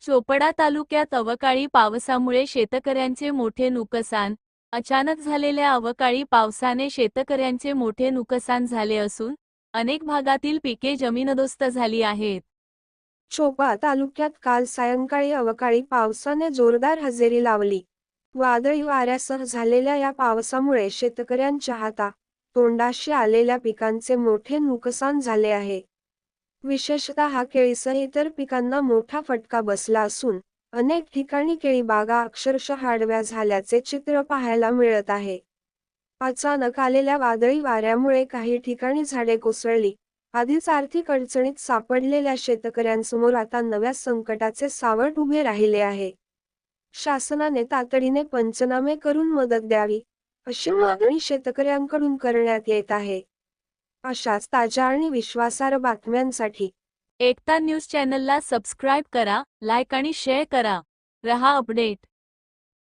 चोपडा तालुक्यात अवकाळी पावसामुळे शेतकऱ्यांचे मोठे नुकसान. अचानक झालेल्या अवकाळी पावसाने शेतकऱ्यांचे मोठे नुकसान झाले असून अनेक भागातील पिके जमीनदोस्त झाली आहेत. चोपडा तालुक्यात काल सायंकाळी अवकाळी पावसाने जोरदार हजेरी लावली. वादळी वाऱ्यासह झालेल्या या पावसामुळे शेतकऱ्यांच्या तोंडाशी आलेल्या पिकांचे मोठे नुकसान झाले आहे. विशेषतः केळीसह इतर पिकांना मोठा फटका बसला असून अनेक ठिकाणी केळी बागा अक्षरशः आडव्या झाल्याचे चित्र पाहायला मिळत आहे. अचानक आलेल्या वादळी वाऱ्यामुळे काही ठिकाणी झाडे कोसळली. आधीच आर्थिक अडचणीत सापडलेल्या शेतकऱ्यांसमोर आता नव्या संकटाचे सावट उभे राहिले आहे. शासनाने तातडीने पंचनामे करून मदत द्यावी, अशी मागणी शेतकऱ्यांकडून करण्यात येत आहे. अशाच ताज्या आणि विश्वासार्ह बातम्यांसाठी एकता न्यूज चॅनलला सबस्क्राईब करा, लाईक आणि शेअर करा. रहा अपडेट.